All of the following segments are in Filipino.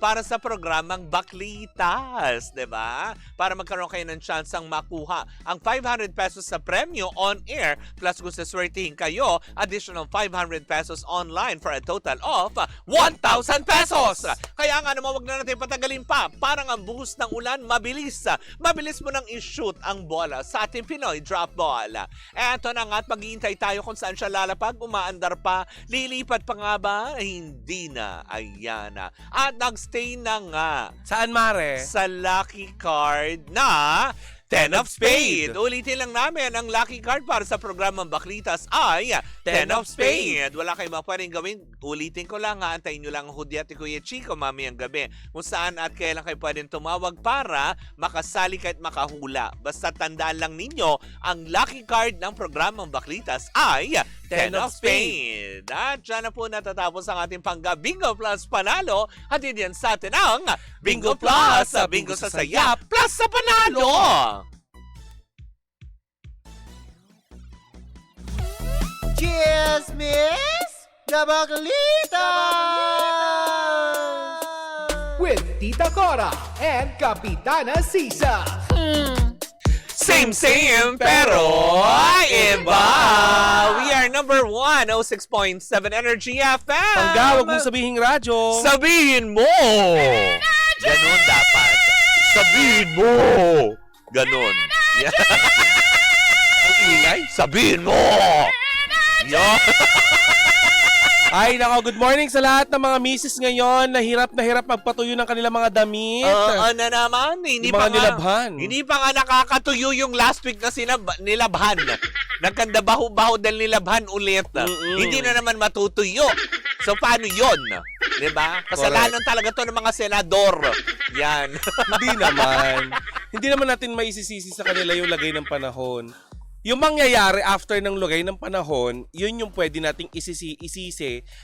para sa programang Baklitas, 'di ba? Para magkaroon kayo ng tsansang makuha ang 500 pesos sa premyo on air plus kung saswertihin kayo, additional 500 pesos online for a total of 1,000 pesos. Kaya nga naman wag na natin patagalin pa. Parang ang buhos ng ulan, mabilis. Mabilis mo nang i-shoot ang bola sa ating Pinoy Drop Ball. Eto na nga at maghihintay tayo kung saan siya lalapag, umaandar pa, lilipat pa nga ba? Hindi na. Ayan na. At nagstay na nga. Saan, Mare? Sa lucky card na 10 of Spade. Ulitin lang namin, ang lucky card para sa programang Baklitas ay 10 of Spade. Wala kayong mga pwedeng gawin. Ulitin ko lang ha, antayin nyo lang ang hudyat ni Kuya Chico mamayang gabi kung saan at kailan kayo pwedeng tumawag para makasali kahit makahula. Basta tandaan lang ninyo, ang lucky card ng programang Baklitas ay 10 of Spade. At dyan na po natatapos ang ating pangga Bingo Plus Panalo. Hatid yan sa atin ang Bingo Plus, Bingo sa Saya Plus sa Panalo. Cheers, Miss Gabaglita! With Tita Cora and Kapitana Sisa. Same, pero iba. We are number 1, 06.7 Energy FM. Pangga, wag mong sabihing radyo. Sabihin mo. Ganon dapat. Sabihin mo. Ganon. Ang ingay. Sabihin mo. Yan. Ay, nako, good morning sa lahat ng mga misis ngayon na hirap magpatuyo ng kanilang mga damit. Ano naman, hindi Yung pa mga nilabhan. Hindi pa nga nakakatuyo yung last week na nilabhan. Nagkandabaho-baho dahil nilabhan ulit. Hindi na naman matutuyo. So, paano yun? Diba? Kasalanan talaga to ng mga senador. Yan. Hindi naman natin maisisisi sa kanila yung lagay ng panahon. Yung mangyayari after ng lagay ng panahon, yun yung pwede nating isisi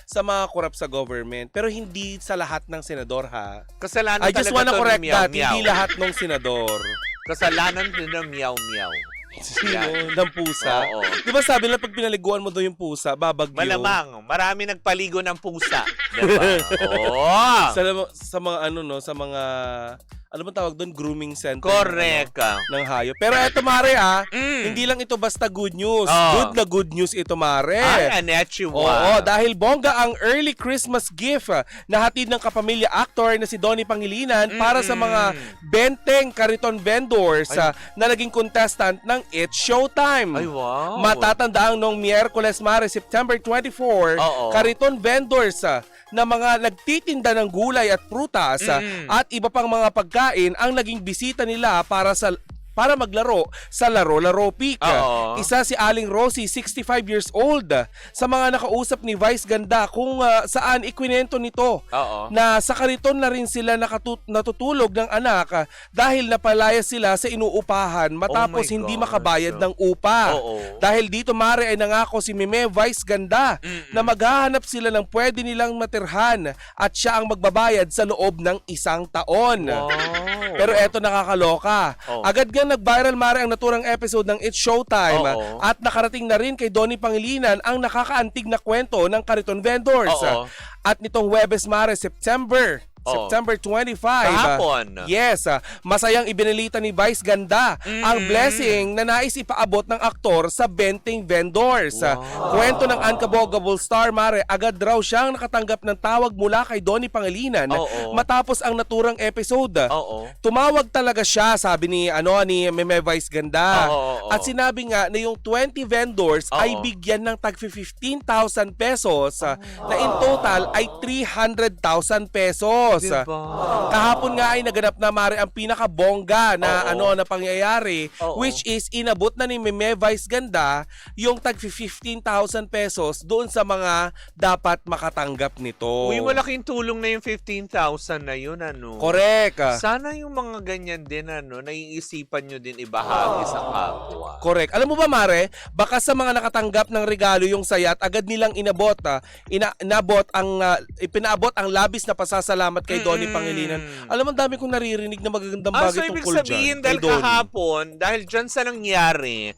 sa mga korap sa government. Pero hindi sa lahat ng senador, ha? Kasalanan I just wanna talaga to correct ng that. miyaw-miyaw. Hindi lahat ng senador. Kasalanan din ng miyaw-miyaw. Sino? Ng pusa? Oo. Di ba sabi na pag pinaliguan mo daw yung pusa, babagyo? Malamang. Marami nagpaligo ng pusa. Diba? Oo. Sa mga sa mga ano ba tawag doon? Grooming center. Correct. Ng hayop. Pero eto, Mare, hindi lang ito basta good news. Good news ito, Mare. Ay, Anetchua. Oo, dahil bongga ang early Christmas gift na hatid ng kapamilya actor na si Donnie Pangilinan para sa mga 20 kariton vendors na naging contestant ng It's Showtime. Ay, wow. Matatandaan noong Miyerkules, Mare, September 24, kariton vendors na mga nagtitinda ng gulay at prutas at iba pang mga pagkain ang naging bisita nila para maglaro sa Laro Peak. Isa si Aling Rosie, 65 years old. Sa mga nakausap ni Vice Ganda kung saan ikwinento nito na sa kariton na rin sila natutulog ng anak dahil napalaya sila sa inuupahan matapos hindi makabayad ng upa. Dahil dito, Mare, ay nangako si Meme Vice Ganda na maghahanap sila ng pwede nilang matirhan at siya ang magbabayad sa loob ng 1 taon. Pero eto nakakaloka. Agad nga nag-viral, Mare, ang naturang episode ng It's Showtime at nakarating na rin kay Donnie Pangilinan ang nakakaantig na kwento ng kariton vendors. At nitong Huwebes, Mare, September 25. Kahapon. Yes, masayang ibinalita ni Vice Ganda ang blessing na nais ipaabot ng aktor sa 20 vendors. Kwento ng Unkabogable Star, Mare, agad raw siyang nakatanggap ng tawag mula kay Donnie Pangilinan matapos ang naturang episode. Tumawag talaga siya, sabi ni Meme Vice Ganda. At sinabi nga na yung 20 vendors ay bigyan ng tag 15,000 pesos na in total ay 300,000 pesos. Diba? Kahapon nga ay naganap na, Mare, ang pinakabongga na na pangyayari, which is inabot na ni Meme Vice Ganda yung tag 15,000 pesos doon sa mga dapat makatanggap nito. Uy, malaking tulong na yung 15,000 na yun, Correct. Sana yung mga ganyan din, naiisipan nyo din ibahagi sa kapwa. Correct. Alam mo ba, Mare, baka sa mga nakatanggap ng regalo yung sayat, agad nilang ipinaabot ang labis na pasasalamat kay Donnie Pangilinan. Alam mo, dami kong naririnig na magagandang bagay so tungkol ibig sabihin, dyan. dahil kahapon, dahil dyan sa nangyari,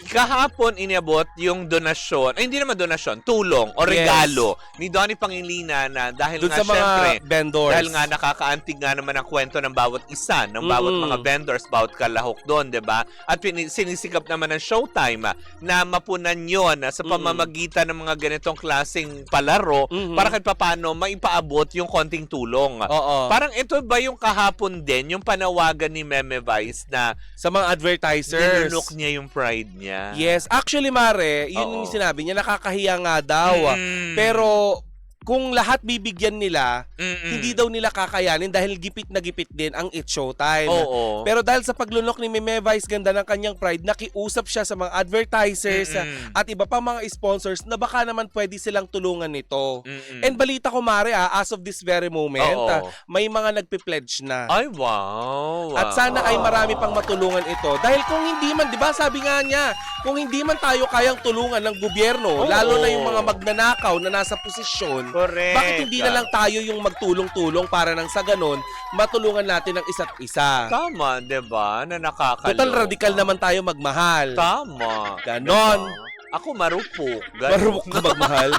kahapon iniabot yung donasyon, ay hindi naman donasyon, tulong o regalo ni Donnie Pangilinan na dahil Doon nga sa mga syempre, vendors. dahil nga nakakaantig nga naman ang kwento ng bawat isa, ng bawat mga vendors, bawat kalahok doon, 'di ba? At sinisikap naman ng Showtime na mapunan 'yon sa pamamagitan ng mga ganitong klaseng palaro para kahit papaano maipaabot yung konting tulong. Oo. Parang ito ba yung kahapon din, yung panawagan ni Meme Vice na Sa mga advertisers. dinunok niya yung pride niya. Yes. Actually, Mare, yun yung sinabi niya, nakakahiya nga daw. Pero kung lahat bibigyan nila, hindi daw nila kakayanin dahil gipit na gipit din ang It's Showtime. Oo. Pero dahil sa paglunok ni Meme Vice, ganda ng kanyang pride, nakiusap siya sa mga advertisers at iba pang mga sponsors na baka naman pwede silang tulungan nito. And balita ko, Mare, as of this very moment, may mga nagpe-pledge na. Ay, wow. At sana ay marami pang matulungan ito. Dahil kung hindi man, di ba sabi nga niya, kung hindi man tayo kayang tulungan ng gobyerno, lalo na yung mga magnanakaw na nasa posisyon, Correct. bakit hindi na lang tayo yung magtulong-tulong para nang sa ganon, matulungan natin ang isa't isa? Tama, 'di ba? Na nakakaloka. Total radikal naman tayo magmahal. Tama. Ganon. Diba? Ako marupok. Ganon. Marupok ka magmahal.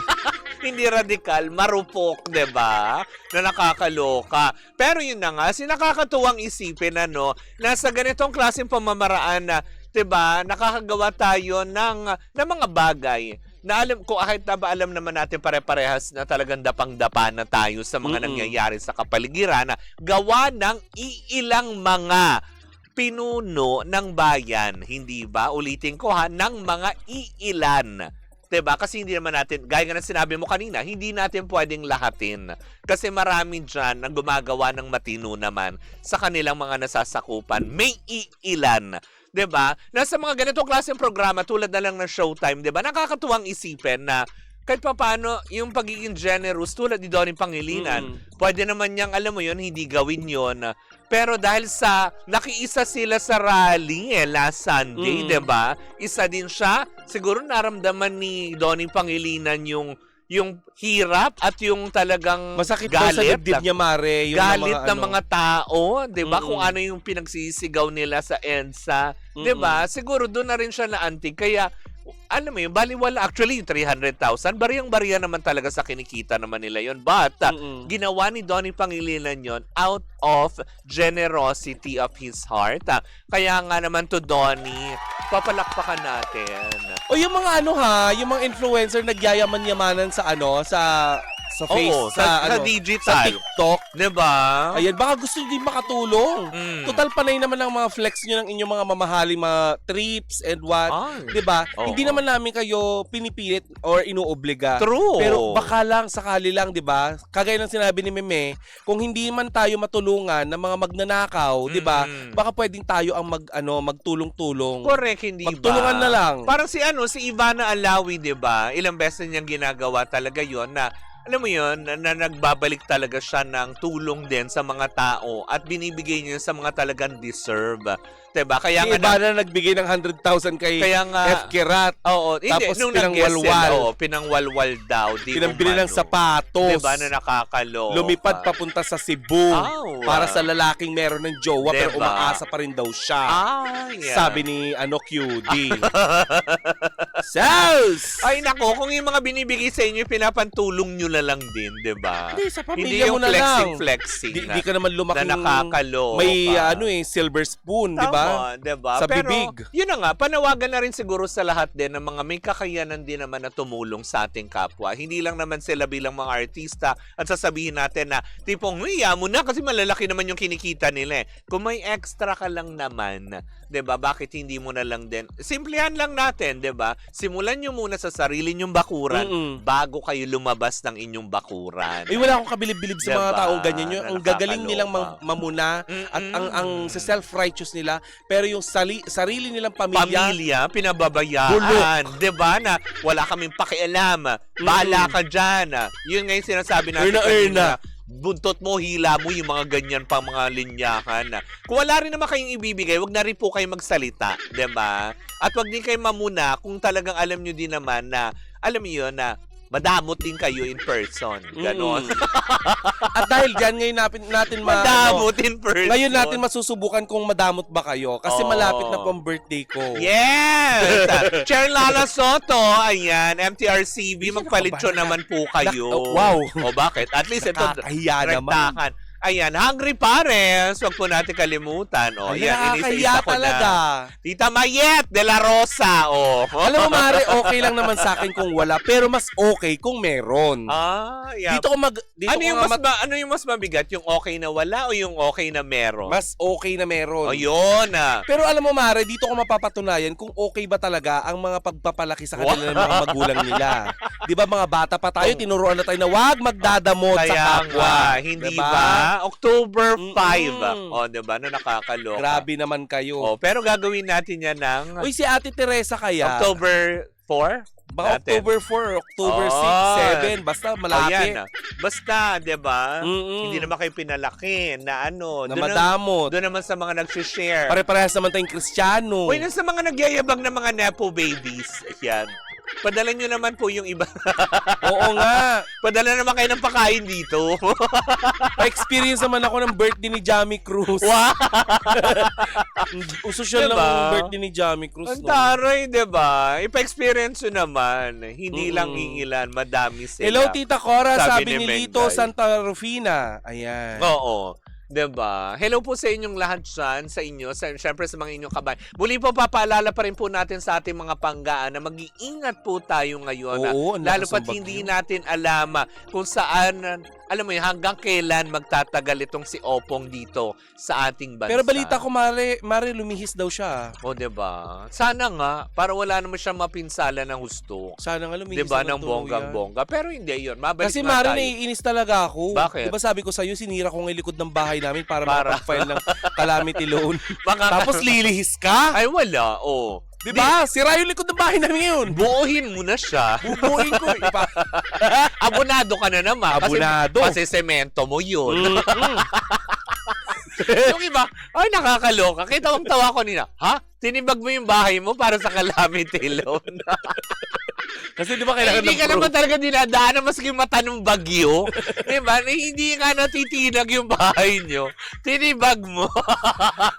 Hindi radikal, marupok, 'di ba? Na nakakaloka. Pero yun na nga, nakakatuwang isipin na sa ganitong klaseng pamamaraan na, 'di ba, nakakagawa tayo ng mga bagay na alam ko, kahit na ba alam naman natin pare-parehas na talagang dapang-dapa na tayo sa mga nangyayari sa kapaligiran, na gawa ng iilang mga pinuno ng bayan, hindi ba? Ulitin ko ng mga iilan. 'Di ba? Kasi hindi naman natin, gaya nga ng sinabi mo kanina, hindi natin pwedeng lahatin. Kasi marami dyan na gumagawa ng matino naman sa kanilang mga nasasakupan. May iilan. 'Di ba? Nasa mga ganitong klaseng programa tulad na lang ng Showtime, 'di ba? Nakakatuwang isipin na kahit paano yung pagiging generous tulad ni Donnie Pangilinan, pwede naman niyang, alam mo yun, hindi gawin yon. Pero dahil sa nakiisa sila sa rally last Sunday, 'di ba? Isa din siya, siguro naramdaman ni Donnie Pangilinan yung hirap at yung talagang Masakit daw sa galit. dibdib niya, Mare. Yung Galit mga, ng mga tao, 'di ba? Kung ano yung pinagsisigaw nila sa EDSA, 'di ba? Siguro doon na rin siya naantig. Kaya alam mo yun, baliwala. Actually, yung 300,000, bariyang-bariya naman talaga sa kinikita naman nila yon. But, ginawa ni Donnie Pangilinan yon out of generosity of his heart. Kaya nga naman to Donnie, papalakpakan natin. O yung mga yung mga influencer nagyayaman-yamanan sa sa face, Oo, sa digital. sa TikTok. 'Di ba? Ayan, baka gusto nyo din makatulong. Total panay naman ang mga flex nyo ng inyong mga mamahaling mga trips and what. Ay. 'Di ba? Oo. Hindi naman namin kayo pinipilit or inuobliga. True. Pero baka lang, sakali lang, 'di ba? Kagaya ng sinabi ni Meme, kung hindi man tayo matulungan ng mga magnanakaw, 'di ba? Baka pwedeng tayo ang magtulong-tulong. Correct, hindi ba? Magtulungan na lang. Parang si Ivana Alawi, 'di ba? Ilang beses niyang ginagawa talaga 'yon na alam mo yun, na nagbabalik talaga siya ng tulong din sa mga tao at binibigay niya sa mga talagang deserve. Diba? Kaya Si Ivana nagbigay ng 100,000 kay kaya nga, F. Kirat. Oo, Tapos nung pinangwalwal. pinangwalwal daw. Pinambili ng sapatos. Diba na nakakaloka? Lumipad papunta sa Cebu para sa lalaking meron ng jowa pero Diba? umaasa pa rin daw siya. Yeah. Sabi ni QD. Saus! Ay nako, kung yung mga binibigay sa inyo, pinapantulong nyo na lang din, di ba? Hindi, sa Hindi pamilya mo yung na lang. flexing Di ka naman lumaking na nakakaloka. may silver spoon, di ba? Tama, di ba? Sa Pero, bibig. yun na nga, panawagan na rin siguro sa lahat din ng mga may kakayanan din naman na tumulong sa ating kapwa. Hindi lang naman sila bilang mga artista at sasabihin natin na, tipong, mo na kasi malalaki naman yung kinikita nila eh. Kung may extra ka lang naman, di ba? Bakit hindi mo na lang din? Simplihan lang natin, di ba? Simulan nyo muna sa sarili nyong bakuran bago kayo lumabas ng inyong bakuran. Wala akong kabilib-bilib sa mga Diba? taong ganyan. Ang gagaling nilang mamuna at ang sa self-righteous nila, pero yung sarili nilang pamilya pinababayaan. Diba na wala kaming pakialam. Bahala ka dyan. Yun nga yung sinasabi natin kanina. Buntot mo, hila mo, yung mga ganyan pang mga linyakan. Kung wala rin naman kayong ibibigay, wag na rin po kayo magsalita. Diba? At wag din kayo mamuna kung talagang alam nyo din naman na, alam mo yun, na madamot din kayo in person. Ganon. At dahil dyan, ngayon natin Madamot in person. ngayon natin masusubukan kung madamot ba kayo. Kasi Oo. malapit na po ang birthday ko. Yes! Chair Lala Soto, ayan, MTRCB, magpalitso naman po kayo. Wow. O bakit? At least ito, Nakakahiya naman. rektahan. Ayan, Hungry Pares, huwag po natin kalimutan. O, Ay, yan, nakakahiya inisa-isa ko talaga. na. Tita Mayet de la Rosa, o. Alam mo, Mare, okay lang naman sa akin kung wala. Pero mas okay kung meron. Yeah. Dito ko Ano yung mas mabigat? Yung okay na wala o yung okay na meron? mas okay na meron. O yun Pero alam mo, Mare, dito ko mapapatunayan kung okay ba talaga ang mga pagpapalaki sa kanila ng mga magulang nila. Di ba mga bata pa tayo, tinuruan na tayo na wag magdadamot sa Kaya kapwa. nga, hindi Diba? ba? October 5. Mm-mm. O, diba? Na nakakaloka. Grabe naman kayo. O, pero gagawin natin yan ng Uy, si Ate Teresa kaya? October 4? Baka natin. October 4, October 6, 7, basta malapit. Ayan. Basta, diba? Mm-mm. Hindi naman kayo pinalaki na ano. Na Doon madamot. Doon naman sa mga nag-share. Pare-parehas naman tayong Kristiyano. Uy, sa mga nagyayabang na mga Nepo babies. Yan. Padala nyo naman po yung iba. Oo nga. Padala naman kayo ng pakain dito. Pa-experience naman ako ng birthday ni Jamie Cruz. Wow! Usual Diba? ng birthday ni Jamie Cruz. Ang no? taray, diba? Ipa-experience nyo naman. Hindi lang Mm-mm. iilan, madami sila. Hello, Tita Cora. Sabi Sabi, ni ni Lito Mengay. Santa Rufina. Ayan. Oo. Diba? Hello po sa inyong lahat dyan, sa inyo, syempre sa mga inyong kabayan. Muli po, papaalala pa rin po natin sa ating mga panggaan na mag-iingat po tayo ngayon. Oo, ang Lalo lakas ng pat hindi bagyo. natin alam kung saan, alam mo yun, hanggang kailan magtatagal itong si Opong dito sa ating bansa. Pero balita ko, Mare, lumihis daw siya. O, diba? Sana nga, para wala naman siya mapinsala ng husto. Sana nga lumihis Diba? naman Ng tuluyan. bonggang-bongga. Pero hindi yun. Mabalik Kasi na Mare, tayo. naiinis talaga ako. Bakit? Diba sabi ko sa'yo, sinira ko ng likod ng bahay namin para Para. makapag-file ng calamity loan. Baka- Tapos lilihis ka? Ay, wala. O. Diba? Sira yung likod ng bahay namin ngayon. Buuhin mo na siya. Bubuin ko. Abonado ka na naman. Abonado. Kasi semento mo yun. Mm-mm. Yung iba, ay nakakaloka. Kita kong tawa ko nila. Ha? Tinibag mo yung bahay mo para sa calamity loan. Kasi di ba kailangan Hindi ng ka proof? naman talaga dinadaan maski mata ng bagyo. Diba? Hindi nga natitinag yung bahay nyo. Tinibag mo.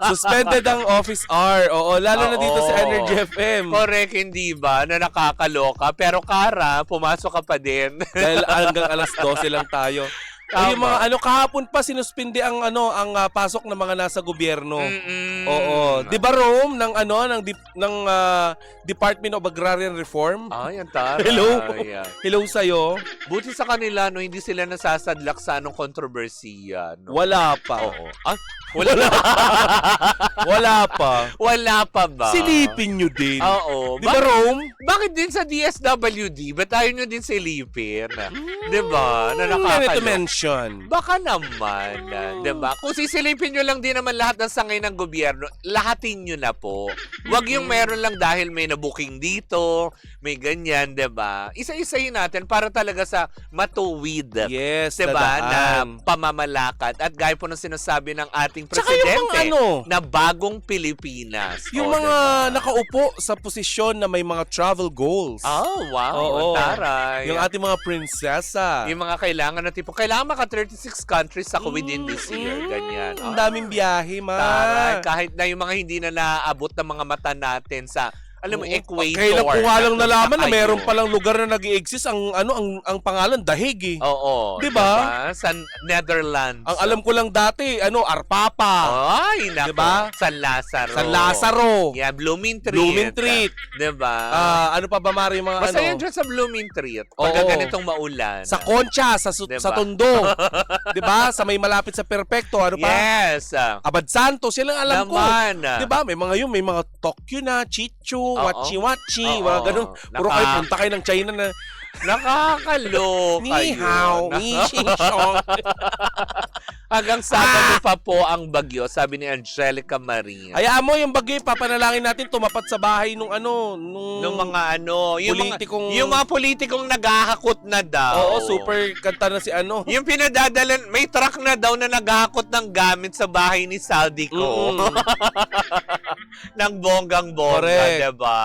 Suspended ang office hour. Oo, lalo na dito sa Oo. Energy FM. Correct, hindi ba? Na nakakaloka. Pero Kara, pumasok ka pa din. Dahil hanggang alas 12 lang tayo. Ay, yung mga kahapon pa sinuspindi ang pasok ng mga nasa gobyerno. Mm-mm. Oo. 'Di ba Rome ng Department of Agrarian Reform? Ay, ang taray. Hello? Ayan. Hello sa'yo. Buti sa kanila, no, hindi sila nasasadlak sa anong kontrobersiya. No? Wala pa. Oo. Ah, wala. Wala pa. Wala pa ba? Silipin nyo din. Oo. 'Di ba Rome? Bakit din sa DSWD? Ba't ayaw nyo din silipin? Di ba? Na Ganito nakakaloka. mention. Baka naman, di ba? Kung sisilipin nyo lang din naman lahat ng sangay ng gobyerno, lahatin nyo na po. Huwag yung meron lang dahil may nabuking dito, may ganyan, di ba? Isa-isahin natin para talaga sa matuwid. Yes, Diba? Na dadaan. pamamalakad. At gaya po ng sinasabi ng ating Tsaka yung presidente mga na bagong Pilipinas. Yung O, mga diba? nakaupo sa posisyon na may mga travel goals. Oh, wow. Oo. Ang taray. Yung ating mga prinsesa. Yung mga kailangan na tipo, kailangan maka 36 countries ako within this year. Ganyan. Ang daming biyahe, ma. Taray. Kahit na yung mga hindi na naaabot ng mga mata natin sa, alam mo, equator. Kailan ko nga lang nalaman na Ayun. meron palang lugar na nag-i-exist ang pangalan Dahig eh. Oo. Diba? Sa Netherlands. Ang alam ko lang dati, Arpapa. Ay, nako. Diba? San Lazaro. San Lazaro. Yeah, Blooming Treat. Blooming Treat. Diba? Ano pa ba Mari yung mga Basta yan dyan sa Blooming Treat. Oo. Pagka ganitong maulan. Sa Concha, sa Diba? sa Tondo. 'Di ba? Sa may malapit sa Perfecto, ano pa? Yes. Abad Santos, yan ang alam ko. Naman. 'Di ba? May mga Tokyo na, Chichu, Oo. Wachi-wachi, Oo. mga ganun. Puro kayo punta kayo ng China na Nakakaloka ni hao, yun. ni xing shong. Hanggang Sabado pa po ang bagyo, sabi ni Angelica Maria. Hayaan mo yung bagyo, papanalangin natin tumapat sa bahay nung Nung mga politikong- yung mga politikong naghahakot na daw. Oo, super kanta na si Yung pinadadalan, may truck na daw na naghahakot ng gamit sa bahay ni Saldico. Ng bonggang-bongga, Correct. diba?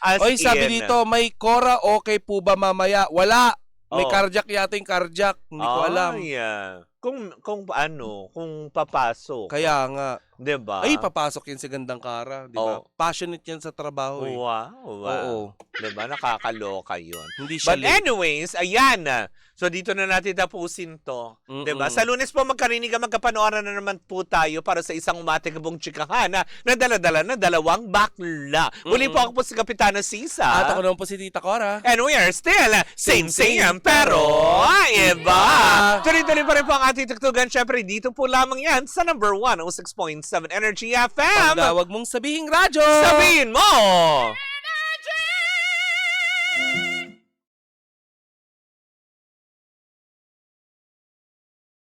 As Oy, sabi in. dito, may Cora okay po ba mamaya? Wala. May Oh. cardiac yata yung cardiac. Hindi ko alam. Yeah. Kung papasok. Kaya nga. Diba? Ay, papasok yan si Gandang Kara. Di ba? Oh. Passionate yan sa trabaho eh. Wow. Oo. Diba? Nakakaloka yun. Hindi siya But anyways, ayan na. So dito na natin tapusin to. Diba? Sa Lunes po magkarinig at magkapanooran na naman po tayo para sa isang umatikabong chikahan na dala-dala na dalawang bakla. Muli po ako po si Kapitana Sisa. At ako naman po si Tita Cora. And we are still same pero iba. Tuloy-tuloy pa rin po ang ating tuktugan. Syempre, dito po lamang yan sa number 106.7 Energy FM. Pagdawag mong sabihing radyo. Sabihin mo!